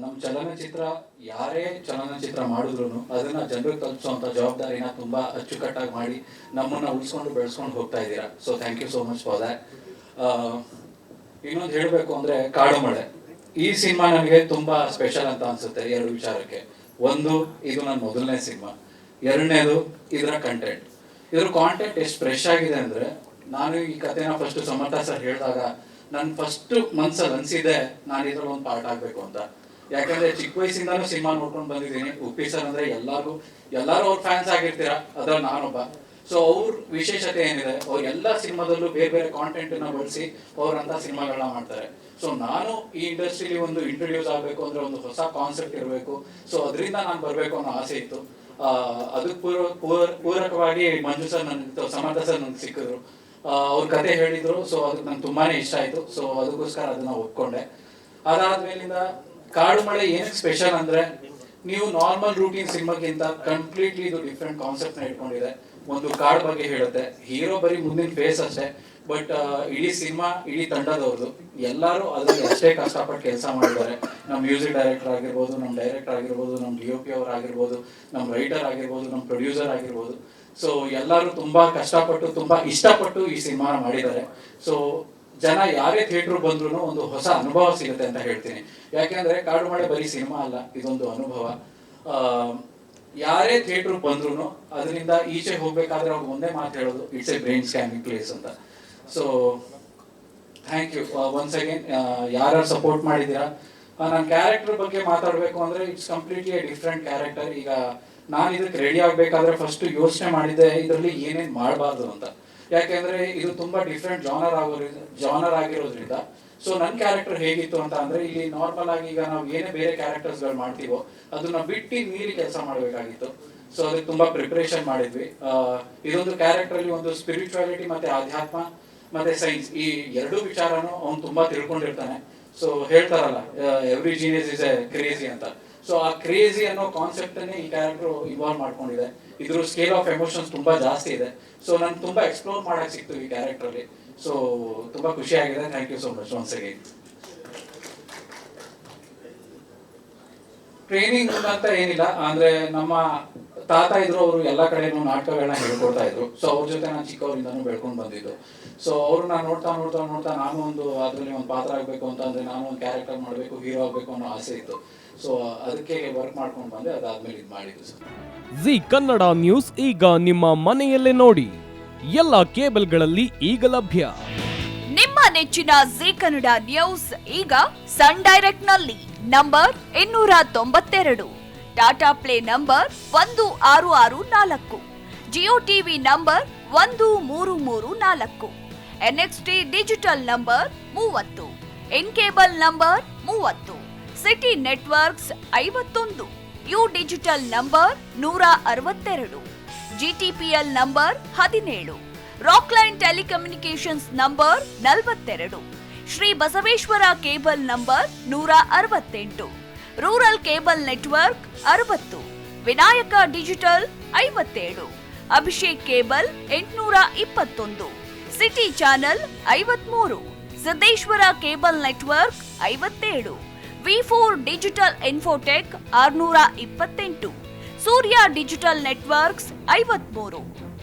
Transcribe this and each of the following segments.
ನಮ್ಮ ಚಲನಚಿತ್ರ ಯಾರೇ ಚಲನಚಿತ್ರ ಮಾಡಿದ್ರು ಅದನ್ನ ಜನರಿಗೆ ತಲುಪಿಸುವಂತ ಜವಾಬ್ದಾರಿನ ತುಂಬಾ ಅಚ್ಚುಕಟ್ಟಾಗಿ ಮಾಡಿ ನಮ್ಮನ್ನ ಉಳಿಸ್ಕೊಂಡು ಬೆಳೆಸ್ಕೊಂಡು ಹೋಗ್ತಾ ಇದ್ದೀರಾ. So thank you so much for that. ಇನ್ನೊಂದು ಹೇಳಬೇಕು ಅಂದ್ರೆ ಕಾಡು ಮಳೆ ಈ ಸಿನಿಮಾ ನನಗೆ ತುಂಬಾ ಸ್ಪೆಷಲ್ ಅಂತ ಅನ್ಸುತ್ತೆ ಎರಡು ವಿಚಾರಕ್ಕೆ. ಒಂದು, ಇದು ನನ್ನ ಮೊದಲನೇ ಸಿನಿಮಾ. ಎರಡನೇದು, ಇದರ ಕಂಟೆಂಟ್. ಇದ್ರ ಕಾಂಟೆಂಟ್ ಎಷ್ಟು ಫ್ರೆಶ್ ಆಗಿದೆ ಅಂದ್ರೆ, ನಾನು ಈ ಕಥೆನ ಫಸ್ಟ್ ಸಮರ್ಥ ಸರ್ ಹೇಳಿದಾಗ ನನ್ನ ಫಸ್ಟ್ ಮನ್ಸಲ್ಲಿ ಅನ್ಸಿದೆ ನಾನು ಇದ್ರಲ್ಲಿ ಒಂದು ಪಾರ್ಟ್ ಆಗ್ಬೇಕು ಅಂತ. ಯಾಕಂದ್ರೆ ಚಿಕ್ಕ ವಯಸ್ಸಿಂದಾನು ಸಿನಿಮಾ ನೋಡ್ಕೊಂಡು ಬಂದಿದ್ದೀನಿ. ಉಪ್ಪಿ ಸರ್ ಅಂದ್ರೆ ಎಲ್ಲರೂ ಅವ್ರ ಫ್ಯಾನ್ಸ್ ಆಗಿರ್ತೀರಾ, ಅದ್ರಲ್ಲಿ ನಾನೊಬ್ಬ. ಸೊ ಅವ್ರ ವಿಶೇಷತೆ ಏನಿದೆ, ಅವ್ರ ಎಲ್ಲ ಸಿನಿಮಾದಲ್ಲೂ ಬೇರೆ ಬೇರೆ ಕಾಂಟೆಂಟ್ ನ ಬಳಸಿ ಅವ್ರಂತ ಸಿನಿಮಾಗಳನ್ನ ಮಾಡ್ತಾರೆ. ಸೊ ನಾನು ಈ ಇಂಡಸ್ಟ್ರಿಲಿ ಒಂದು ಇಂಟ್ರೊಡ್ಯೂಸ್ ಆಗಬೇಕು ಅಂದ್ರೆ ಒಂದು ಹೊಸ ಕಾನ್ಸೆಪ್ಟ್ ಇರಬೇಕು. ಸೊ ಅದರಿಂದ ನಾನು ಬರಬೇಕು ಅನ್ನೋ ಆಸೆ ಇತ್ತು. ಅದಕ್ಕೆ ಪೂರಕವಾಗಿ ಮಂಜು ಸರ್ ನನಗೆ, ಸಮರ್ಥ ಸರ್ ನನಗೆ ಸಿಕ್ಕಿದ್ರು. ಅವ್ರ ಕತೆ ಹೇಳಿದ್ರು. ಸೊ ಅದಕ್ಕೆ ನಂಗೆ ತುಂಬಾನೇ ಇಷ್ಟ ಆಯ್ತು. ಸೊ ಅದಕ್ಕೋಸ್ಕರ ಅದನ್ನ ಒಪ್ಕೊಂಡೆ. ಅದಾದ್ಮೇಲಿಂದ ಕಾಡು ಮಳೆ ಏನಕ್ಕೆ ಸ್ಪೆಷಲ್ ಅಂದ್ರೆ, ನೀವು ನಾರ್ಮಲ್ ರೂಟೀನ್ ಸಿನಿಮಾಗಿಂತ ಕಂಪ್ಲೀಟ್ಲಿ ಇದು ಡಿಫ್ರೆಂಟ್ ಕಾನ್ಸೆಪ್ಟ್ ನ ಇಟ್ಕೊಂಡಿದೆ. ಒಂದು ಕಾಡು ಬಗ್ಗೆ ಹೇಳುತ್ತೆ. ಹೀರೋ ಬರೀ ಮುಂದಿನ ಫೇಸ್ ಅಷ್ಟೇ, ಬಟ್ ಇಡೀ ಸಿನಿಮಾ ಇಡೀ ತಂಡದವ್ರದ್ದು ಎಲ್ಲರೂ ಅದ್ರಲ್ಲಿ ಅಷ್ಟೇ ಕಷ್ಟಪಟ್ಟು ಕೆಲಸ ಮಾಡಿದ್ದಾರೆ. ನಮ್ಮ ಮ್ಯೂಸಿಕ್ ಡೈರೆಕ್ಟರ್ ಆಗಿರ್ಬೋದು, ನಮ್ಮ ಡೈರೆಕ್ಟರ್ ಆಗಿರ್ಬೋದು, ನಮ್ಮ DOP ಅವ್ರು ಆಗಿರ್ಬೋದು, ನಮ್ಮ ರೈಟರ್ ಆಗಿರ್ಬೋದು, ನಮ್ಮ ಪ್ರೊಡ್ಯೂಸರ್ ಆಗಿರ್ಬೋದು. ಸೊ ಎಲ್ಲರೂ ತುಂಬಾ ಕಷ್ಟಪಟ್ಟು ತುಂಬಾ ಇಷ್ಟಪಟ್ಟು ಈ ಸಿನಿಮಾನ ಮಾಡಿದ್ದಾರೆ. ಸೊ ಜನ ಯಾರೇ ಥಿಯೇಟರ್ ಬಂದ್ರು ಒಂದು ಹೊಸ ಅನುಭವ ಸಿಗುತ್ತೆ ಅಂತ ಹೇಳ್ತೀನಿ. ಯಾಕೆಂದ್ರೆ ಕಾಡು ಮಳೆ ಬರೀ ಸಿನಿಮಾ ಅಲ್ಲ, ಇದೊಂದು ಅನುಭವ. ಯಾರೇ ಥಿಯೇಟರ್ ಬಂದ್ರು ಅದರಿಂದ ಈಚೆ ಹೋಗ್ಬೇಕಾದ್ರೆ ಅವ್ರು ಒಂದೇ ಮಾತು ಹೇಳೋದು, it's a brain scanning place ಅಂತ. So thank you once again, ಯಾರು ಸಪೋರ್ಟ್ ಮಾಡಿದ್ದೀರಾ. ನನ್ನ ಕ್ಯಾರೆಕ್ಟರ್ ಬಗ್ಗೆ ಮಾತಾಡಬೇಕು ಅಂದ್ರೆ, it's completely a different character. ಈಗ ನಾನು ಇದಕ್ಕೆ ರೆಡಿ ಆಗ್ಬೇಕಾದ್ರೆ ಫಸ್ಟ್ ಯೋಚನೆ ಮಾಡಿದ್ದೆ ಇದರಲ್ಲಿ ಏನೇನು ಮಾಡಬಾರ್ದು ಅಂತ. ಯಾಕೆಂದ್ರೆ ಇದು ತುಂಬಾ ಡಿಫ್ರೆಂಟ್ ಜಾನರ್ ಆಗಿರೋದ್ರಿಂದ. ಸೊ ನನ್ನ ಕ್ಯಾರೆಕ್ಟರ್ ಹೇಗಿತ್ತು ಅಂತ ಅಂದ್ರೆ, ಇಲ್ಲಿ ನಾರ್ಮಲ್ ಆಗಿ ಈಗ ನಾವು ಏನೇ ಬೇರೆ ಕ್ಯಾರೆಕ್ಟರ್ಸ್ ಗಳು ಮಾಡ್ತೀವೋ ಅದನ್ನ ಬಿಟ್ಟು ಮೀರಿ ಕೆಲಸ ಮಾಡಬೇಕಾಗಿತ್ತು. ಸೊ ಅದಕ್ಕೆ ತುಂಬಾ ಪ್ರಿಪರೇಷನ್ ಮಾಡಿದ್ವಿ. ಇದೊಂದು ಕ್ಯಾರೆಕ್ಟರ್ ಅಲ್ಲಿ ಒಂದು ಸ್ಪಿರಿಚುವಾಲಿಟಿ ಮತ್ತೆ ಆಧ್ಯಾತ್ಮ ಮತ್ತೆ ಸೈನ್ಸ್, ಈ ಎರಡೂ ವಿಚಾರನೂ ಅವ್ನು ತುಂಬಾ ತಿಳ್ಕೊಂಡಿರ್ತಾನೆ. ಸೊ ಹೇಳ್ತಾರಲ್ಲ, every genius is A crazy ಅಂತ. ಸೊ ಆ ಕ್ರೇಜಿ ಅನ್ನೋ ಕಾನ್ಸೆಪ್ಟ್ ಅನ್ನೇ ಈ ಕ್ಯಾರೆಕ್ಟರ್ ಇನ್ವಾಲ್ವ್ ಮಾಡ್ಕೊಂಡಿದೆ. ಇದ್ರ ಸ್ಕೇಲ್ ಆಫ್ ಎಮೋಷನ್ಸ್ ತುಂಬಾ ಜಾಸ್ತಿ ಇದೆ. ಸೊ ನನ್ಗೆ ತುಂಬಾ ಎಕ್ಸ್ಪ್ಲೋರ್ ಮಾಡಕ್ ಸಿಕ್ತು ಈ ಕ್ಯಾರೆಕ್ಟರ್ ಅಲ್ಲಿ. ಸೊ ತುಂಬಾ ಖುಷಿ ಆಗಿದೆ. Thank you so much once again. Training ಅಂತ ಏನಿಲ್ಲ ಅಂದ್ರೆ, ನಮ್ಮ ತಾತ ಇದ್ರು, ಅವರು ಎಲ್ಲಾ ಕಡೆನೂ ನಾಟಕಗಳನ್ನ ಹೇಳ್ಕೊಡ್ತಾ ಇದ್ರು. ಸೊ ಅವ್ರ ಜೊತೆ ನಾನು ಚಿಕ್ಕವರಿಂದಾನು ಬೆಳ್ಕೊಂಡು ಬಂದಿದ್ದು. ಸೊ ಅವ್ರನ್ನ ನೋಡ್ತಾ ನೋಡ್ತಾ ನೋಡ್ತಾ ನಾನು ಒಂದು ಅದ್ರಲ್ಲಿ ಒಂದು ಪಾತ್ರ ಆಗ್ಬೇಕು ಅಂತ ಅಂದ್ರೆ, ನಾನು ಒಂದು ಕ್ಯಾರೆಕ್ಟರ್ ಮಾಡ್ಬೇಕು, ಹೀರೋ ಆಗ್ಬೇಕು ಅನ್ನೋ ಆಸೆ ಇತ್ತು. ಸೊ ಅದಕ್ಕೆ ವರ್ಕ್ ಮಾಡ್ಕೊಂಡು ಬಂದೆ. ಅದಾದ್ಮೇಲೆ ಇದು ಮಾಡಿದ್ದು ಸರ್. ಜಿ ಕನ್ನಡ ನ್ಯೂಸ್ ಈಗ ನಿಮ್ಮ ಮನೆಯಲ್ಲೇ ನೋಡಿ. ಎಲ್ಲ ಕೇಬಲ್ಗಳಲ್ಲಿ ಈಗ ಲಭ್ಯ. ನಿಮ್ಮ ನೆಚ್ಚಿನ ಜಿ ಕನ್ನಡ ನ್ಯೂಸ್ ಈಗ ಸನ್ ಡೈರೆಕ್ಟ್ ನಲ್ಲಿ number 292, Tata play number 1664, Jio TV number 1334, NXT digital number 30, in cable number 30, city networks 51, U digital number 162, GTPL number 17, Rockline telecommunications number 42, Shri Basaveshwara cable number 168, rural cable network 60, Vinayaka digital 57, Abhishek cable 821, city channel 53, Siddeshwara cable network 57, V4 digital Infotech 628, Surya digital networks 53,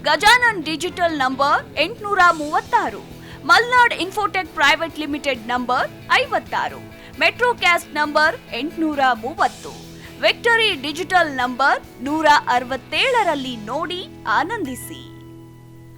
Gajanan digital number 836, Malnad Infotech Private Limited number 56, Metrocast number 830, Victory digital number 167ರಲ್ಲಿ ನೋಡಿ ಆನಂದಿಸಿ.